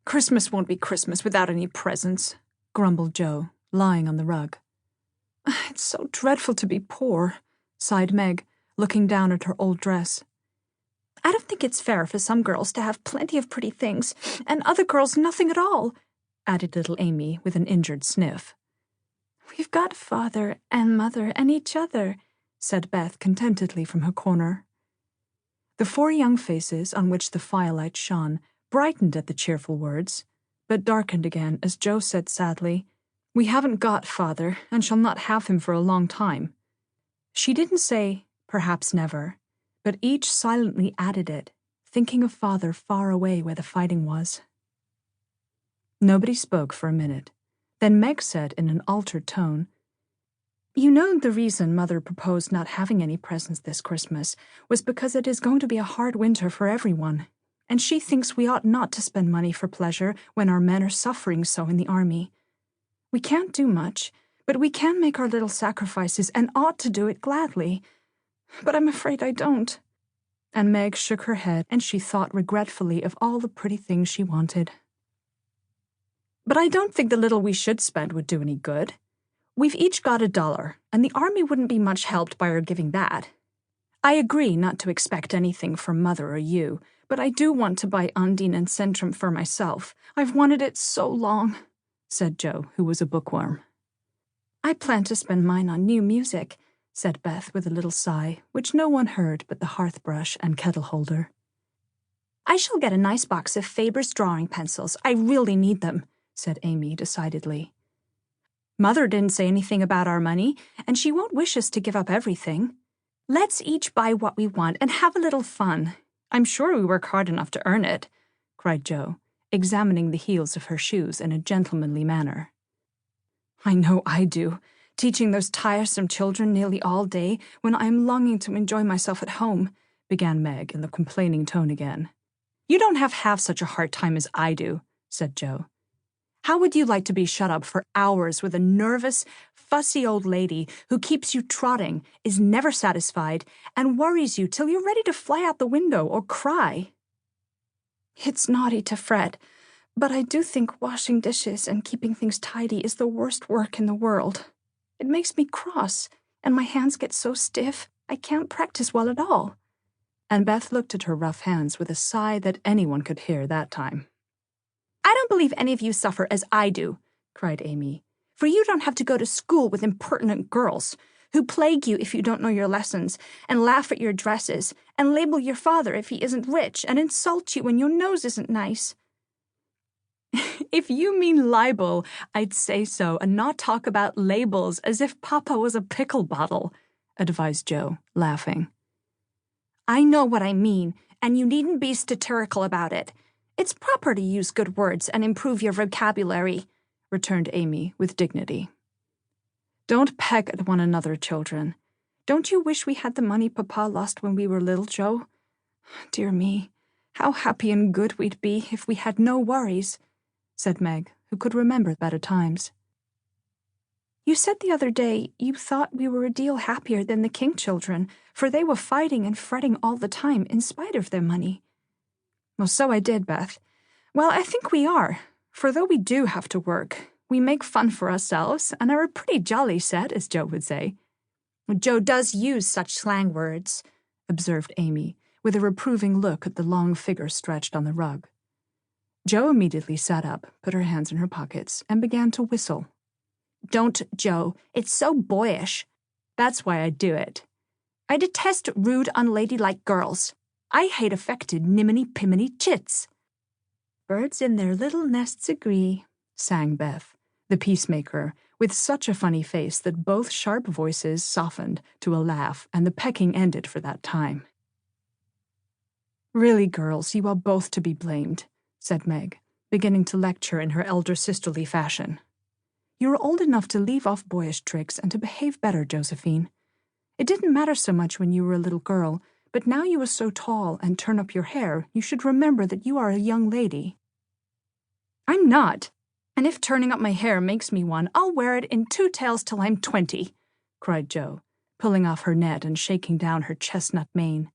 Christmas won't be Christmas without any presents, grumbled Jo, lying on the rug. It's so dreadful to be poor, sighed Meg, looking down at her old dress. I don't think it's fair for some girls to have plenty of pretty things, and other girls nothing at all, added little Amy with an injured sniff. We've got Father and Mother and each other, said Beth contentedly from her corner. The 4 young faces on which the firelight shone brightened at the cheerful words, but darkened again as Jo said sadly, We haven't got Father, and shall not have him for a long time. She didn't say, perhaps never, but each silently added it, thinking of Father far away where the fighting was. Nobody spoke for a minute. Then Meg said in an altered tone, You know the reason Mother proposed not having any presents this Christmas was because it is going to be a hard winter for everyone, and she thinks we ought not to spend money for pleasure when our men are suffering so in the army. We can't do much, but we can make our little sacrifices and ought to do it gladly. But I'm afraid I don't. And Meg shook her head, and she thought regretfully of all the pretty things she wanted. But I don't think the little we should spend would do any good. We've each got $1, and the army wouldn't be much helped by our giving that. I agree not to expect anything from Mother or you, but I do want to buy Undine and Centrum for myself. I've wanted it so long, said Jo, who was a bookworm. I plan to spend mine on new music, said Beth with a little sigh, which no one heard but the hearth brush and kettle holder. I shall get a nice box of Faber's drawing pencils. I really need them, said Amy decidedly. Mother didn't say anything about our money, and she won't wish us to give up everything. Let's each buy what we want and have a little fun. I'm sure we work hard enough to earn it, cried Jo, examining the heels of her shoes in a gentlemanly manner. I know I do, teaching those tiresome children nearly all day when I am longing to enjoy myself at home, began Meg in the complaining tone again. You don't have half such a hard time as I do, said Jo. How would you like to be shut up for hours with a nervous, fussy old lady who keeps you trotting, is never satisfied, and worries you till you're ready to fly out the window or cry? It's naughty to fret, but I do think washing dishes and keeping things tidy is the worst work in the world. It makes me cross, and my hands get so stiff I can't practice well at all. And Beth looked at her rough hands with a sigh that anyone could hear that time. I don't believe any of you suffer as I do, cried Amy, for you don't have to go to school with impertinent girls who plague you if you don't know your lessons, and laugh at your dresses, and label your father if he isn't rich, and insult you when your nose isn't nice. If you mean libel, I'd say so, and not talk about labels as if Papa was a pickle bottle, advised Jo, laughing. I know what I mean, and you needn't be satirical about it. It's proper to use good words and improve your vocabulary, returned Amy with dignity. Don't peck at one another, children. Don't you wish we had the money Papa lost when we were little, Jo? Dear me, how happy and good we'd be if we had no worries, said Meg, who could remember better times. You said the other day you thought we were a deal happier than the King children, for they were fighting and fretting all the time in spite of their money. Well, so I did, Beth. Well, I think we are, for though we do have to work, we make fun for ourselves and are a pretty jolly set, as Jo would say. Jo does use such slang words, observed Amy, with a reproving look at the long figure stretched on the rug. Jo immediately sat up, put her hands in her pockets, and began to whistle. Don't, Jo. It's so boyish. That's why I do it. I detest rude, unladylike girls. I hate affected, niminy-piminy chits. Birds in their little nests agree, sang Beth, the peacemaker, with such a funny face that both sharp voices softened to a laugh, and the pecking ended for that time. Really, girls, you are both to be blamed, said Meg, beginning to lecture in her elder sisterly fashion. You are old enough to leave off boyish tricks and to behave better, Josephine. It didn't matter so much when you were a little girl, but now you are so tall and turn up your hair, you should remember that you are a young lady. I'm not, and if turning up my hair makes me one, I'll wear it in 2 tails till I'm 20, cried Jo, pulling off her net and shaking down her chestnut mane.